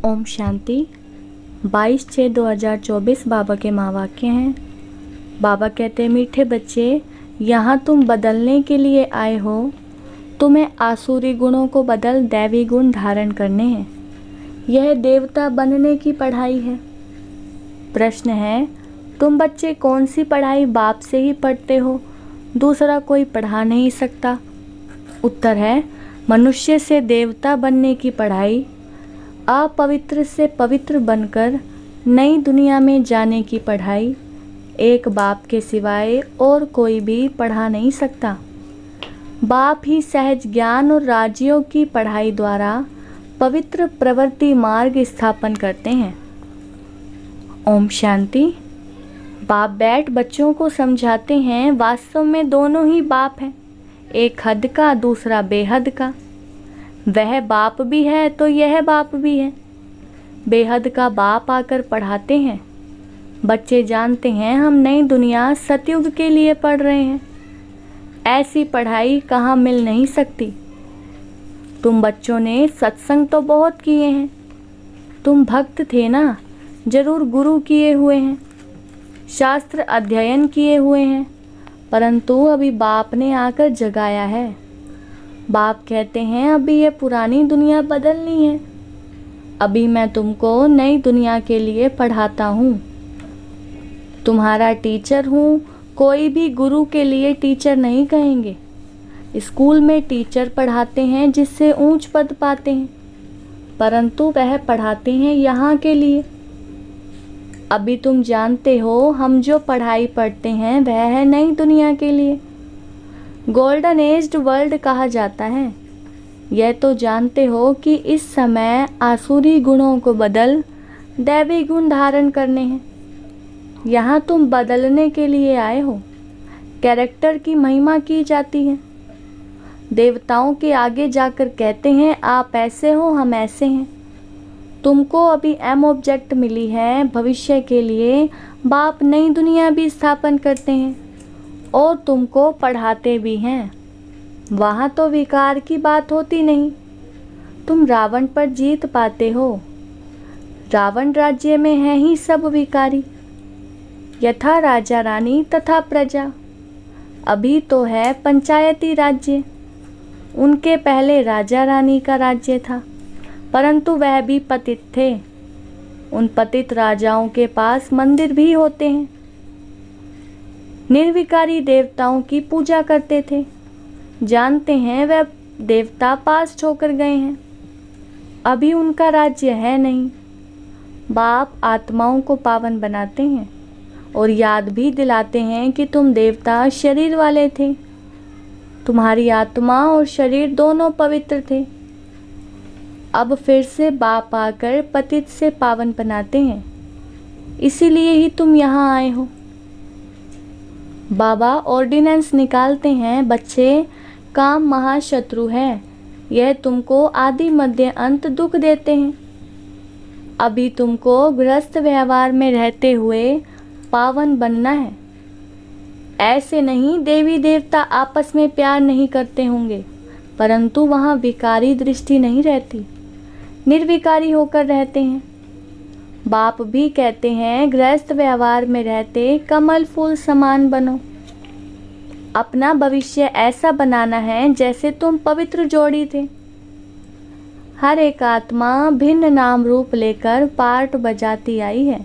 ओम शांति। 22/6/2024 बाबा के महावाक्य हैं। बाबा कहते हैं, मीठे बच्चे, यहाँ तुम बदलने के लिए आए हो। तुम्हें आसुरी गुणों को बदल दैवी गुण धारण करने हैं। यह देवता बनने की पढ़ाई है। प्रश्न है, तुम बच्चे कौन सी पढ़ाई बाप से ही पढ़ते हो, दूसरा कोई पढ़ा नहीं सकता? उत्तर है, मनुष्य से देवता बनने की पढ़ाई, अपवित्र से पवित्र बनकर नई दुनिया में जाने की पढ़ाई एक बाप के सिवाय और कोई भी पढ़ा नहीं सकता। बाप ही सहज ज्ञान और राज्यों की पढ़ाई द्वारा पवित्र प्रवृत्ति मार्ग स्थापन करते हैं। ओम शांति। बाप बैठ बच्चों को समझाते हैं, वास्तव में दोनों ही बाप हैं, एक हद का दूसरा बेहद का। वह बाप भी है तो यह बाप भी है। बेहद का बाप आकर पढ़ाते हैं। बच्चे जानते हैं हम नई दुनिया सतयुग के लिए पढ़ रहे हैं। ऐसी पढ़ाई कहाँ मिल नहीं सकती। तुम बच्चों ने सत्संग तो बहुत किए हैं, तुम भक्त थे ना, जरूर गुरु किए हुए हैं, शास्त्र अध्ययन किए हुए हैं, परंतु अभी बाप ने आकर जगाया है। बाप कहते हैं, अभी ये पुरानी दुनिया बदलनी है। अभी मैं तुमको नई दुनिया के लिए पढ़ाता हूँ। तुम्हारा टीचर हूँ। कोई भी गुरु के लिए टीचर नहीं कहेंगे। स्कूल में टीचर पढ़ाते हैं जिससे ऊंच पद पाते हैं, परंतु वह पढ़ाते हैं यहाँ के लिए। अभी तुम जानते हो हम जो पढ़ाई पढ़ते हैं वह है नई दुनिया के लिए। गोल्डन एज्ड वर्ल्ड कहा जाता है। यह तो जानते हो कि इस समय आसुरी गुणों को बदल दैवी गुण धारण करने हैं। यहाँ तुम बदलने के लिए आए हो। कैरेक्टर की महिमा की जाती है। देवताओं के आगे जाकर कहते हैं, आप ऐसे हो, हम ऐसे हैं। तुमको अभी एम ऑब्जेक्ट मिली है। भविष्य के लिए बाप नई दुनिया भी स्थापन करते हैं और तुमको पढ़ाते भी हैं। वहाँ तो विकार की बात होती नहीं। तुम रावण पर जीत पाते हो। रावण राज्य में है ही सब विकारी, यथा राजा रानी तथा प्रजा। अभी तो है पंचायती राज्य। उनके पहले राजा रानी का राज्य था, परंतु वह भी पतित थे। उन पतित राजाओं के पास मंदिर भी होते हैं। निर्विकारी देवताओं की पूजा करते थे। जानते हैं वह देवता पास छोकर गए हैं। अभी उनका राज्य है नहीं। बाप आत्माओं को पावन बनाते हैं और याद भी दिलाते हैं कि तुम देवता शरीर वाले थे। तुम्हारी आत्मा और शरीर दोनों पवित्र थे। अब फिर से बाप आकर पतित से पावन बनाते हैं। इसीलिए ही तुम यहाँ आए हो। बाबा ऑर्डिनेंस निकालते हैं, बच्चे, काम महाशत्रु है। यह तुमको आदि मध्य अंत दुख देते हैं। अभी तुमको गृहस्थ व्यवहार में रहते हुए पावन बनना है। ऐसे नहीं देवी देवता आपस में प्यार नहीं करते होंगे, परंतु वहाँ विकारी दृष्टि नहीं रहती, निर्विकारी होकर रहते हैं। बाप भी कहते हैं, गृहस्थ व्यवहार में रहते कमल फूल समान बनो। अपना भविष्य ऐसा बनाना है जैसे तुम पवित्र जोड़ी थे। हर एक आत्मा भिन्न नाम रूप लेकर पार्ट बजाती आई है।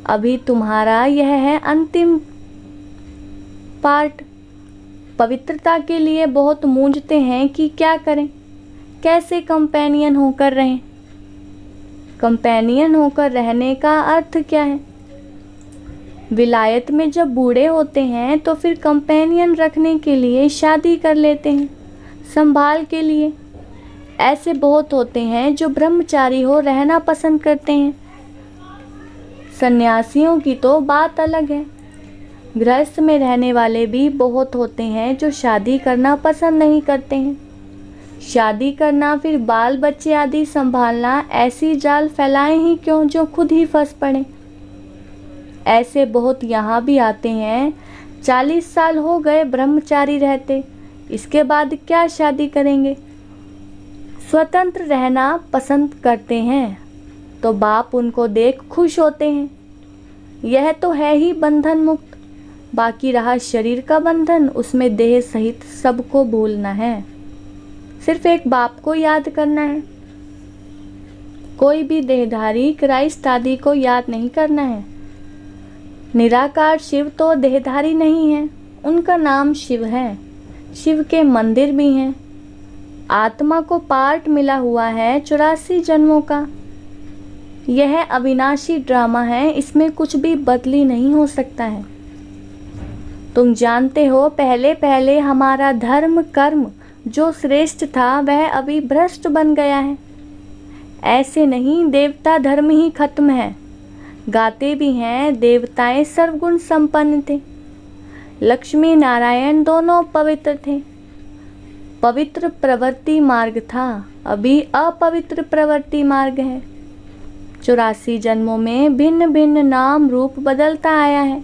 अभी तुम्हारा यह है अंतिम पार्ट। पवित्रता के लिए बहुत मूंझते हैं कि क्या करें, कैसे कंपेनियन होकर रहें। कंपेनियन होकर रहने का अर्थ क्या है? विलायत में जब बूढ़े होते हैं तो फिर कंपेनियन रखने के लिए शादी कर लेते हैं, संभाल के लिए। ऐसे बहुत होते हैं जो ब्रह्मचारी हो रहना पसंद करते हैं। सन्यासियों की तो बात अलग है। गृहस्थ में रहने वाले भी बहुत होते हैं जो शादी करना पसंद नहीं करते हैं। शादी करना, फिर बाल बच्चे आदि संभालना, ऐसी जाल फैलाएं ही क्यों जो खुद ही फंस पड़े। ऐसे बहुत यहाँ भी आते हैं। 40 साल हो गए ब्रह्मचारी रहते, इसके बाद क्या शादी करेंगे। स्वतंत्र रहना पसंद करते हैं, तो बाप उनको देख खुश होते हैं। यह तो है ही बंधन मुक्त। बाकी रहा शरीर का बंधन, उसमें देह सहित सबको भूलना है। सिर्फ एक बाप को याद करना है। कोई भी देहधारी क्राइस्ट आदि को याद नहीं करना है। निराकार शिव तो देहधारी नहीं है, उनका नाम शिव है। शिव के मंदिर भी हैं। आत्मा को पार्ट मिला हुआ है 84 जन्मों का। यह अविनाशी ड्रामा है, इसमें कुछ भी बदली नहीं हो सकता है। तुम जानते हो, पहले पहले हमारा धर्म कर्म जो श्रेष्ठ था वह अभी भ्रष्ट बन गया है। ऐसे नहीं, देवता धर्म ही खत्म है। गाते भी हैं, देवताएं सर्वगुण संपन्न थे। लक्ष्मी नारायण दोनों पवित्र थे। पवित्र प्रवृत्ति मार्ग था, अभी अपवित्र प्रवृत्ति मार्ग है। 84 जन्मों में भिन्न भिन्न नाम रूप बदलता आया है।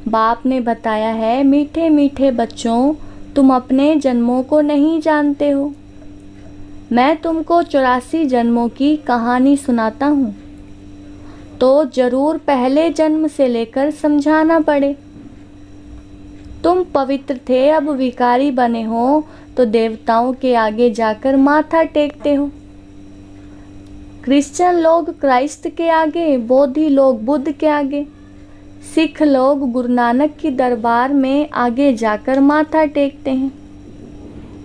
बाप ने बताया है, मीठे मीठे बच्चों, तुम अपने जन्मों को नहीं जानते हो। मैं तुमको 84 जन्मों की कहानी सुनाता हूँ तो जरूर पहले जन्म से लेकर समझाना पड़े। तुम पवित्र थे, अब विकारी बने हो तो देवताओं के आगे जाकर माथा टेकते हो। क्रिश्चियन लोग क्राइस्ट के आगे, बौद्धि लोग बुद्ध के आगे, सिख लोग गुरु नानक की दरबार में आगे जाकर माथा टेकते हैं।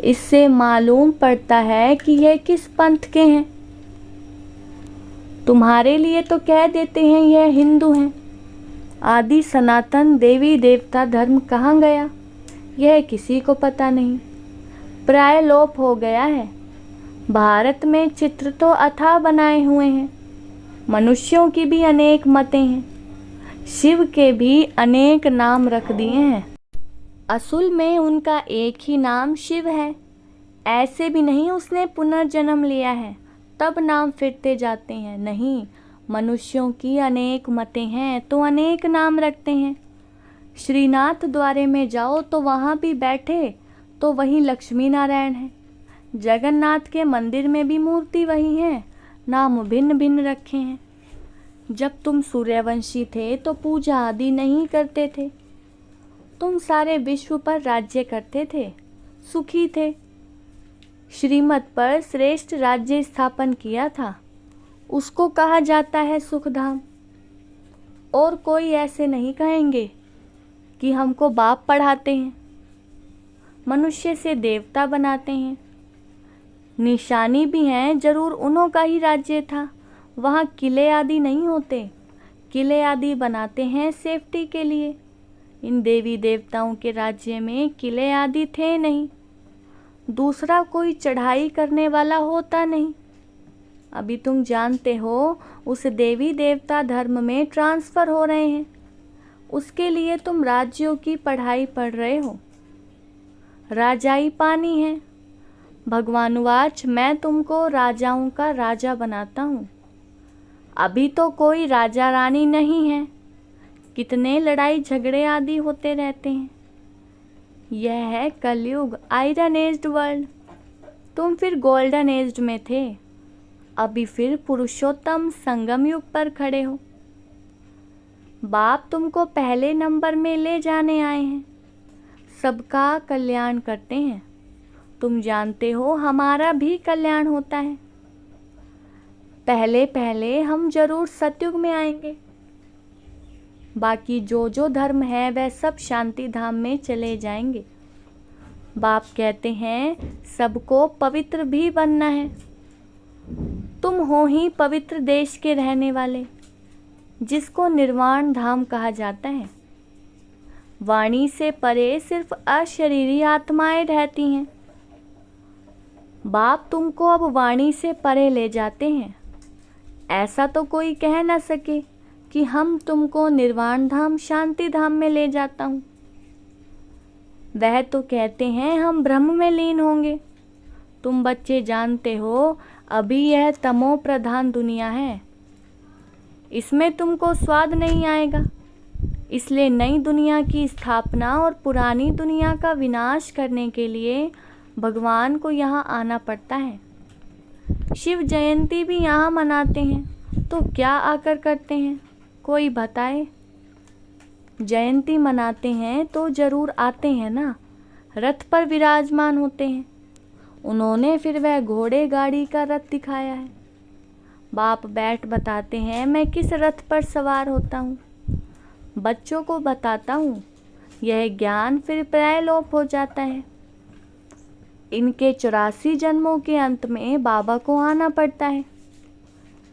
इससे मालूम पड़ता है कि यह किस पंथ के हैं। तुम्हारे लिए तो कह देते हैं यह हिंदू हैं। आदि सनातन देवी देवता धर्म कहाँ गया, यह किसी को पता नहीं, प्राय लोप हो गया है। भारत में चित्र तो अथाह बनाए हुए हैं। मनुष्यों की भी अनेक मतें हैं। शिव के भी अनेक नाम रख दिए हैं। असल में उनका एक ही नाम शिव है। ऐसे भी नहीं उसने पुनर्जन्म लिया है तब नाम फिरते जाते हैं। नहीं, मनुष्यों की अनेक मतें हैं तो अनेक नाम रखते हैं। श्रीनाथ द्वारे में जाओ तो वहाँ भी बैठे तो वही लक्ष्मी नारायण है। जगन्नाथ के मंदिर में भी मूर्ति वही है, नाम भिन्न भिन्न रखे हैं। जब तुम सूर्यवंशी थे तो पूजा आदि नहीं करते थे। तुम सारे विश्व पर राज्य करते थे, सुखी थे। श्रीमत पर श्रेष्ठ राज्य स्थापन किया था, उसको कहा जाता है सुखधाम। और कोई ऐसे नहीं कहेंगे कि हमको बाप पढ़ाते हैं, मनुष्य से देवता बनाते हैं। निशानी भी हैं, जरूर उन्हों का ही राज्य था। वहाँ किले आदि नहीं होते, किले आदि बनाते हैं सेफ्टी के लिए। इन देवी देवताओं के राज्य में किले आदि थे नहीं। दूसरा कोई चढ़ाई करने वाला होता नहीं। अभी तुम जानते हो, उस देवी देवता धर्म में ट्रांसफ़र हो रहे हैं। उसके लिए तुम राज्यों की पढ़ाई पढ़ रहे हो। राजाई पानी है। भगवानुवाच, मैं तुमको राजाओं का राजा बनाता हूँ। अभी तो कोई राजा रानी नहीं है, कितने लड़ाई झगड़े आदि होते रहते हैं। यह है कलयुग, आयरन एज्ड वर्ल्ड। तुम फिर गोल्डन एज्ड में थे, अभी फिर पुरुषोत्तम संगम युग पर खड़े हो। बाप तुमको पहले नंबर में ले जाने आए हैं, सबका कल्याण करते हैं। तुम जानते हो हमारा भी कल्याण होता है। पहले पहले हम जरूर सतयुग में आएंगे। बाकी जो जो धर्म है वह सब शांति धाम में चले जाएंगे। बाप कहते हैं सबको पवित्र भी बनना है। तुम हो ही पवित्र देश के रहने वाले, जिसको निर्वाण धाम कहा जाता है। वाणी से परे सिर्फ अशरीरी आत्माएं रहती हैं। बाप तुमको अब वाणी से परे ले जाते हैं। ऐसा तो कोई कह ना सके कि हम तुमको निर्वाण धाम शांति धाम में ले जाता हूँ। वह तो कहते हैं हम ब्रह्म में लीन होंगे। तुम बच्चे जानते हो अभी यह तमो प्रधान दुनिया है, इसमें तुमको स्वाद नहीं आएगा। इसलिए नई दुनिया की स्थापना और पुरानी दुनिया का विनाश करने के लिए भगवान को यहाँ आना पड़ता है। शिव जयंती भी यहाँ मनाते हैं, तो क्या आकर करते हैं, कोई बताए। जयंती मनाते हैं तो जरूर आते हैं ना, रथ पर विराजमान होते हैं। उन्होंने फिर वह घोड़े गाड़ी का रथ दिखाया है। बाप बैठ बताते हैं मैं किस रथ पर सवार होता हूँ। बच्चों को बताता हूँ, यह ज्ञान फिर प्राय लोप हो जाता है। इनके 84 जन्मों के अंत में बाबा को आना पड़ता है।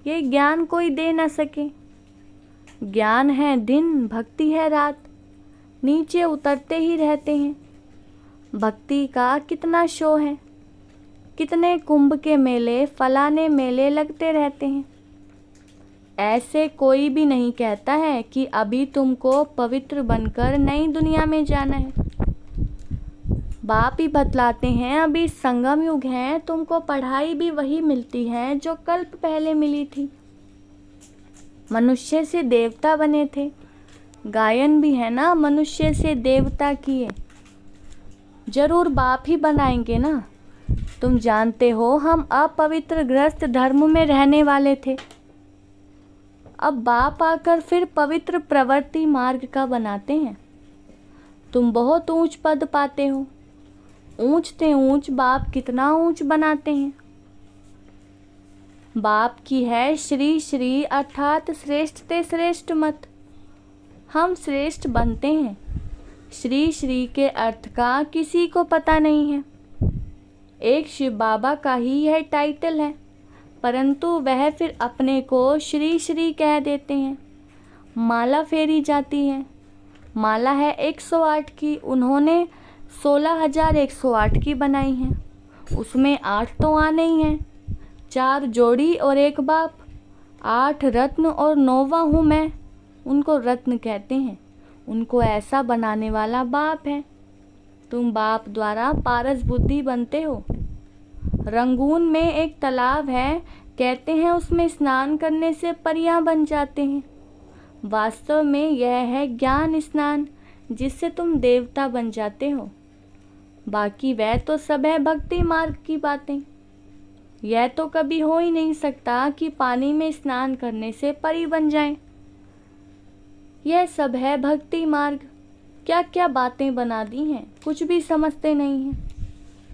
ये ज्ञान कोई दे न सके। ज्ञान है दिन, भक्ति है रात, नीचे उतरते ही रहते हैं। भक्ति का कितना शो है, कितने कुंभ के मेले, फलाने मेले लगते रहते हैं। ऐसे कोई भी नहीं कहता है कि अभी तुमको पवित्र बनकर नई दुनिया में जाना है। बाप ही बतलाते हैं अभी संगम युग है, तुमको पढ़ाई भी वही मिलती है जो कल्प पहले मिली थी। मनुष्य से देवता बने थे, गायन भी है ना मनुष्य से देवता किए। जरूर बाप ही बनाएंगे ना। तुम जानते हो हम अपवित्र ग्रस्त धर्म में रहने वाले थे। अब बाप आकर फिर पवित्र प्रवृत्ति मार्ग का बनाते हैं। तुम बहुत ऊंच पद पाते हो, ऊंचते ऊंच बाप कितना ऊंच बनाते हैं। बाप की है श्री श्री अर्थात श्रेष्ठ ते श्रेष्ठ मत। हम श्रेष्ठ बनते हैं। श्री श्री के अर्थ का किसी को पता नहीं है। एक शिव बाबा का ही यह टाइटल है, परंतु वह फिर अपने को श्री श्री कह देते हैं। माला फेरी जाती है। माला है 108 की, उन्होंने 16,108 की बनाई है। उसमें 8 तो आने ही हैं, 4 जोड़ी और 1 बाप। 8 रत्न और 9वां हूँ मैं। उनको रत्न कहते हैं। उनको ऐसा बनाने वाला बाप है। तुम बाप द्वारा पारस बुद्धि बनते हो। रंगून में एक तालाब है, कहते हैं उसमें स्नान करने से परियां बन जाते हैं। वास्तव में यह है ज्ञान स्नान, जिससे तुम देवता बन जाते हो। बाकी वह तो सब है भक्ति मार्ग की बातें। यह तो कभी हो ही नहीं सकता कि पानी में स्नान करने से परी बन जाएं। यह सब है भक्ति मार्ग। क्या क्या बातें बना दी हैं, कुछ भी समझते नहीं हैं।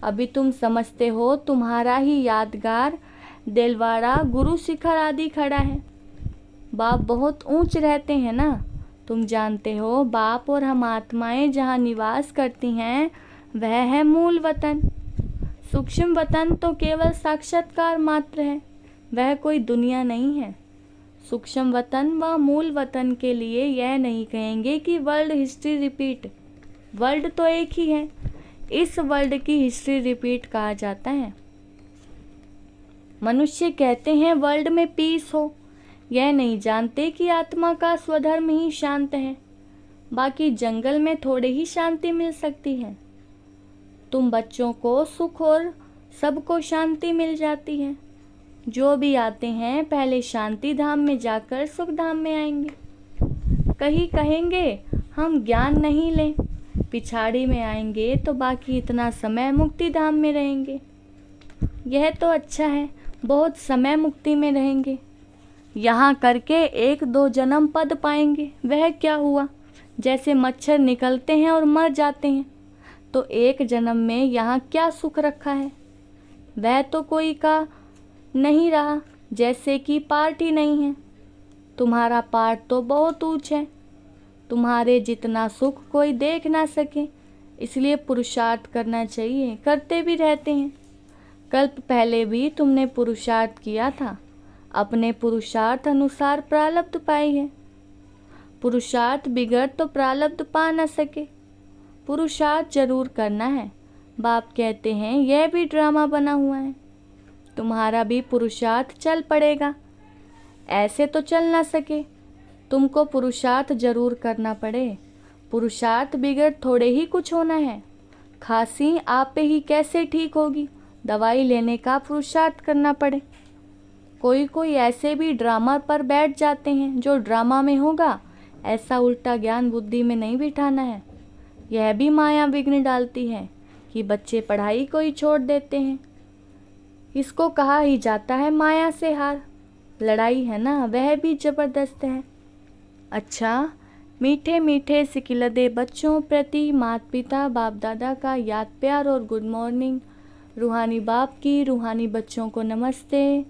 अभी तुम समझते हो तुम्हारा ही यादगार देलवाड़ा गुरु शिखर आदि खड़ा है। बाप बहुत ऊंच रहते हैं ना। तुम जानते हो बाप और हम आत्माएं जहाँ निवास करती हैं वह है मूल वतन। सूक्ष्म वतन तो केवल साक्षात्कार मात्र है, वह कोई दुनिया नहीं है। सूक्ष्म वतन व मूल वतन के लिए यह नहीं कहेंगे कि वर्ल्ड हिस्ट्री रिपीट। वर्ल्ड तो एक ही है, इस वर्ल्ड की हिस्ट्री रिपीट कहा जाता है। मनुष्य कहते हैं वर्ल्ड में पीस हो, यह नहीं जानते कि आत्मा का स्वधर्म ही शांत है। बाकी जंगल में थोड़े ही शांति मिल सकती है। तुम बच्चों को सुख और सबको शांति मिल जाती है। जो भी आते हैं पहले शांति धाम में जाकर सुख धाम में आएंगे। कहीं कहेंगे हम ज्ञान नहीं लें, पिछाड़ी में आएंगे तो बाकी इतना समय मुक्ति धाम में रहेंगे। यह तो अच्छा है, बहुत समय मुक्ति में रहेंगे। यहाँ करके 1-2 जन्म पद पाएंगे। वह क्या हुआ, जैसे मच्छर निकलते हैं और मर जाते हैं, तो एक जन्म में यहाँ क्या सुख रखा है। वह तो कोई का नहीं रहा, जैसे कि पार्ट ही नहीं है। तुम्हारा पार्ट तो बहुत ऊंच है, तुम्हारे जितना सुख कोई देख ना सके, इसलिए पुरुषार्थ करना चाहिए। करते भी रहते हैं। कल्प पहले भी तुमने पुरुषार्थ किया था, अपने पुरुषार्थ अनुसार प्रारब्ध पाई है। पुरुषार्थ बिगड़ तो प्रारब्ध पा न सके। पुरुषार्थ जरूर करना है। बाप कहते हैं यह भी ड्रामा बना हुआ है, तुम्हारा भी पुरुषार्थ चल पड़ेगा। ऐसे तो चल ना सके, तुमको पुरुषार्थ जरूर करना पड़े। पुरुषार्थ बिगड़ थोड़े ही कुछ होना है। खांसी आप पे ही कैसे ठीक होगी, दवाई लेने का पुरुषार्थ करना पड़े। कोई कोई ऐसे भी ड्रामा पर बैठ जाते हैं, जो ड्रामा में होगा ऐसा उल्टा ज्ञान बुद्धि में नहीं बिठाना है। यह भी माया विघ्न डालती है कि बच्चे पढ़ाई को ही छोड़ देते हैं। इसको कहा ही जाता है माया से हार। लड़ाई है ना, वह भी जबरदस्त है। अच्छा, मीठे मीठे सिकिलदे बच्चों प्रति माता पिता बाप दादा का याद प्यार और गुड मॉर्निंग। रूहानी बाप की रूहानी बच्चों को नमस्ते।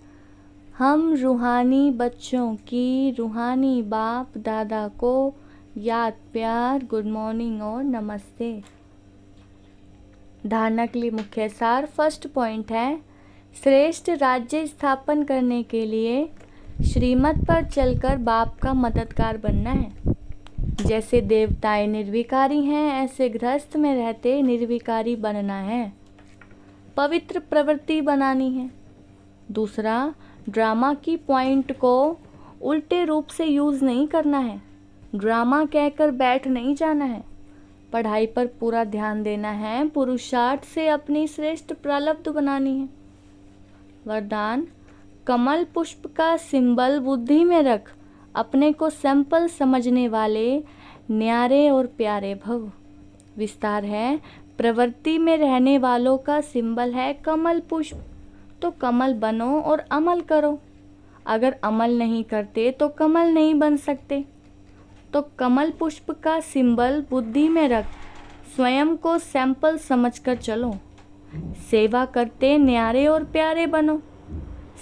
हम रूहानी बच्चों की रूहानी बाप दादा को याद प्यार, गुड मॉर्निंग और नमस्ते। धारणा के लिए मुख्य सार। फर्स्ट पॉइंट है, श्रेष्ठ राज्य स्थापन करने के लिए श्रीमत पर चलकर बाप का मददगार बनना है। जैसे देवताएं निर्विकारी हैं, ऐसे गृहस्थ में रहते निर्विकारी बनना है। पवित्र प्रवृत्ति बनानी है। दूसरा, ड्रामा की पॉइंट को उल्टे रूप से यूज़ नहीं करना है। ड्रामा कहकर बैठ नहीं जाना है। पढ़ाई पर पूरा ध्यान देना है। पुरुषार्थ से अपनी श्रेष्ठ प्रारब्ध बनानी है। वरदान, कमल पुष्प का सिंबल बुद्धि में रख, अपने को सैंपल समझने वाले न्यारे और प्यारे भव। विस्तार है, प्रवृत्ति में रहने वालों का सिंबल है कमल पुष्प, तो कमल बनो और अमल करो। अगर अमल नहीं करते तो कमल नहीं बन सकते। तो कमल पुष्प का सिंबल बुद्धि में रख, स्वयं को सैंपल समझकर चलो। सेवा करते न्यारे और प्यारे बनो।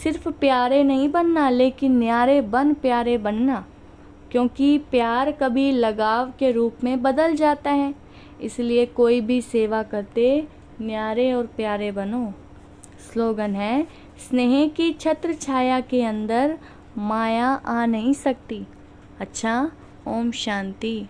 सिर्फ प्यारे नहीं बनना, लेकिन न्यारे बन प्यारे बनना, क्योंकि प्यार कभी लगाव के रूप में बदल जाता है। इसलिए कोई भी सेवा करते न्यारे और प्यारे बनो। स्लोगन है, स्नेह की छत्र छाया के अंदर माया आ नहीं सकती। अच्छा, ओम शांति।